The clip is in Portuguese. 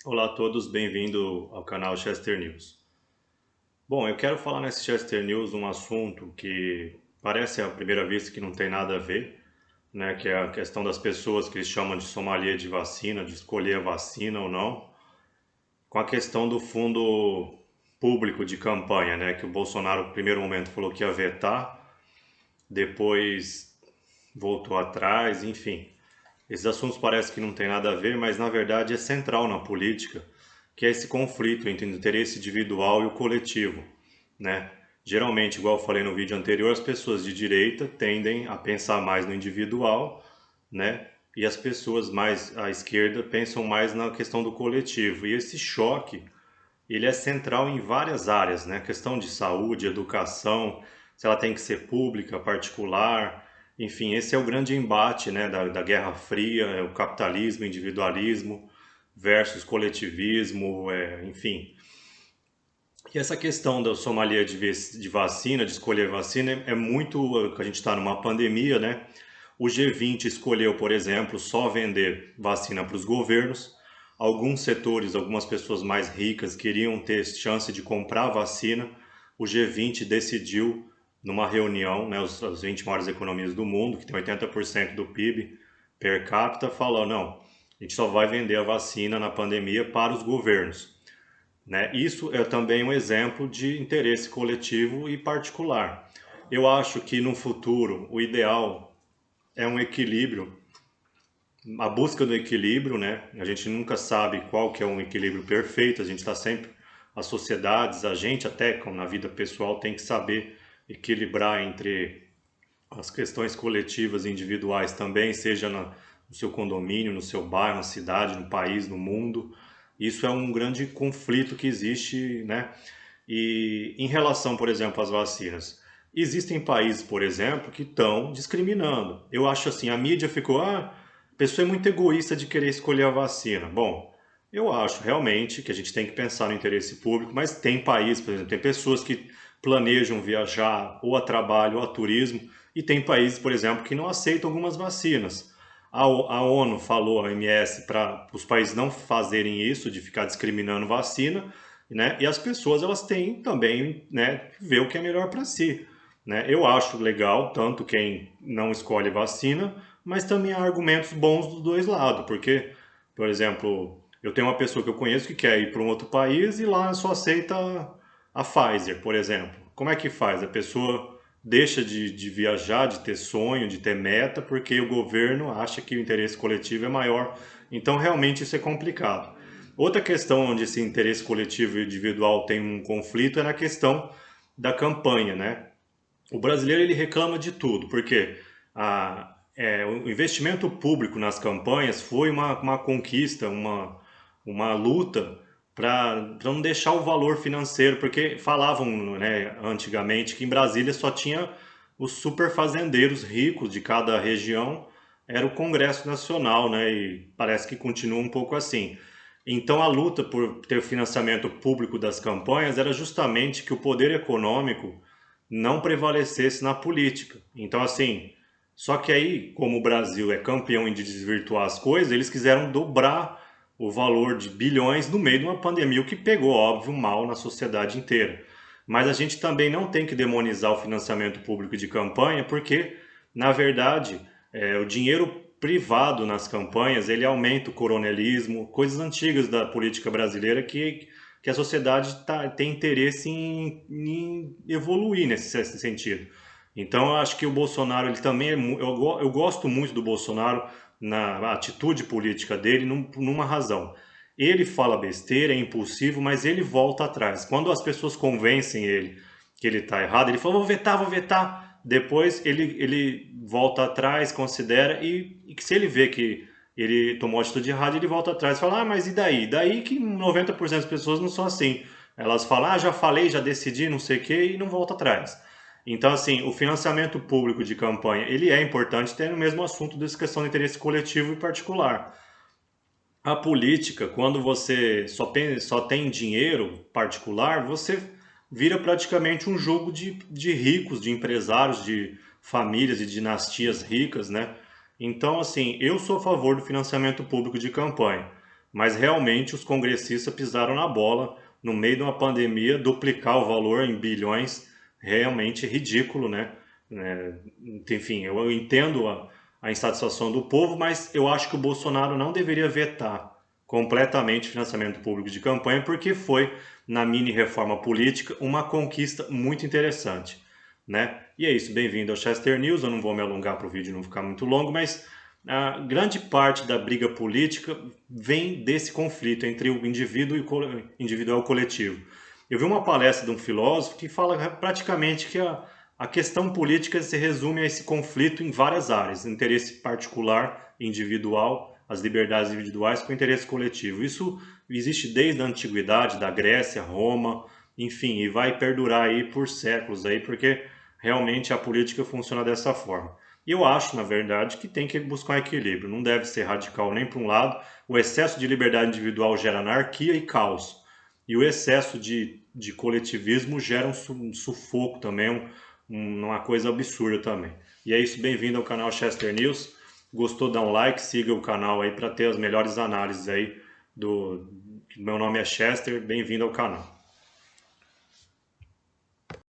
Olá a todos, bem-vindo ao canal Chester News. Bom, eu quero falar nesse Chester News um assunto que parece à primeira vista que não tem nada a ver, né? Que é a questão das pessoas que eles chamam de sommelier de vacina, de escolher a vacina ou não, com a questão do fundo público de campanha, né? Que o Bolsonaro, no primeiro momento, falou que ia vetar, depois voltou atrás, enfim. Esses assuntos parecem que não tem nada a ver, mas na verdade é central na política, que é esse conflito entre o interesse individual e o coletivo, né? Geralmente, igual eu falei no vídeo anterior, as pessoas de direita tendem a pensar mais no individual, né? E as pessoas mais à esquerda pensam mais na questão do coletivo. E esse choque, ele é central em várias áreas, né? Questão de saúde, educação, se ela tem que ser pública, particular, enfim, esse é o grande embate, né, da Guerra Fria, é o capitalismo, individualismo versus coletivismo, enfim. E essa questão da sommelier de vacina, de escolher vacina, é muito, a gente está numa pandemia, né? O G20 escolheu, por exemplo, só vender vacina para os governos. Alguns setores, algumas pessoas mais ricas queriam ter chance de comprar vacina. O G20 decidiu, numa reunião, né, as 20 maiores economias do mundo, que tem 80% do PIB per capita, falou, não, a gente só vai vender a vacina na pandemia para os governos, né? Isso é também um exemplo de interesse coletivo e particular. Eu acho que no futuro o ideal é um equilíbrio, a busca do equilíbrio, né? A gente nunca sabe qual que é um equilíbrio perfeito, a gente está sempre, as sociedades, a gente até como na vida pessoal tem que saber equilibrar entre as questões coletivas e individuais também, seja no seu condomínio, no seu bairro, na cidade, no país, no mundo. Isso é um grande conflito que existe, né? E em relação, por exemplo, às vacinas, existem países, por exemplo, que estão discriminando. Eu acho assim, a mídia ficou, a pessoa é muito egoísta de querer escolher a vacina. Bom, eu acho realmente que a gente tem que pensar no interesse público, mas tem países, por exemplo, tem pessoas que planejam viajar ou a trabalho ou a turismo, e tem países, por exemplo, que não aceitam algumas vacinas. A ONU falou, a OMS, para os países não fazerem isso, de ficar discriminando vacina, né? E as pessoas elas têm também, né, ver o que é melhor para si, né? Eu acho legal tanto quem não escolhe vacina, mas também há argumentos bons dos dois lados, porque, por exemplo, eu tenho uma pessoa que eu conheço que quer ir para um outro país e lá só aceita a Pfizer, por exemplo. Como é que faz? A pessoa deixa de viajar, de ter sonho, de ter meta, porque o governo acha que o interesse coletivo é maior. Então, realmente, isso é complicado. Outra questão onde esse interesse coletivo e individual tem um conflito é na questão da campanha, né? O brasileiro ele reclama de tudo, porque o investimento público nas campanhas foi uma conquista, uma luta para não deixar o valor financeiro, porque falavam, né, antigamente que em Brasília só tinha os super fazendeiros ricos de cada região, era o Congresso Nacional, né, e parece que continua um pouco assim. Então a luta por ter financiamento público das campanhas era justamente que o poder econômico não prevalecesse na política. Então, assim, só que aí, como o Brasil é campeão em desvirtuar as coisas, eles quiseram dobrar o valor de bilhões no meio de uma pandemia, o que pegou, óbvio, mal na sociedade inteira. Mas a gente também não tem que demonizar o financiamento público de campanha, porque, na verdade, o dinheiro privado nas campanhas, ele aumenta o coronelismo, coisas antigas da política brasileira que a sociedade tem interesse em evoluir nesse sentido. Então, eu acho que o Bolsonaro, ele também eu gosto muito do Bolsonaro na atitude política dele, numa razão. Ele fala besteira, é impulsivo, mas ele volta atrás. Quando as pessoas convencem ele que ele está errado, ele fala, vou vetar, vou vetar. Depois ele volta atrás, considera, e que se ele vê que ele tomou a atitude errada, ele volta atrás e fala, mas e daí? Daí que 90% das pessoas não são assim. Elas falam, já falei, já decidi, não sei o quê, e não volta atrás. Então, assim, o financiamento público de campanha, ele é importante, tem no mesmo assunto dessa questão de interesse coletivo e particular. A política, quando você só tem dinheiro particular, você vira praticamente um jogo de ricos, de empresários, de famílias e dinastias ricas, né? Então, assim, eu sou a favor do financiamento público de campanha. mas realmente os congressistas pisaram na bola no meio de uma pandemia, duplicar o valor em bilhões, realmente ridículo, né? Enfim, eu entendo a insatisfação do povo, mas eu acho que o Bolsonaro não deveria vetar completamente o financiamento público de campanha, porque foi, na mini reforma política, uma conquista muito interessante, né? E é isso, bem-vindo ao Chester News. Eu não vou me alongar para o vídeo não ficar muito longo, mas a grande parte da briga política vem desse conflito entre o indivíduo e o individual e o coletivo. Eu vi uma palestra de um filósofo que fala praticamente que a questão política se resume a esse conflito em várias áreas: interesse particular, individual, as liberdades individuais com o interesse coletivo. Isso existe desde a antiguidade, da Grécia, Roma, enfim, e vai perdurar aí por séculos aí, porque realmente a política funciona dessa forma. E eu acho, na verdade, que tem que buscar um equilíbrio, não deve ser radical nem para um lado. O excesso de liberdade individual gera anarquia e caos, e o excesso de coletivismo gera um sufoco também, uma coisa absurda também. E é isso, bem-vindo ao canal Chester News. Gostou, dá um like, siga o canal aí para ter as melhores análises aí do... Meu nome é Chester, bem-vindo ao canal.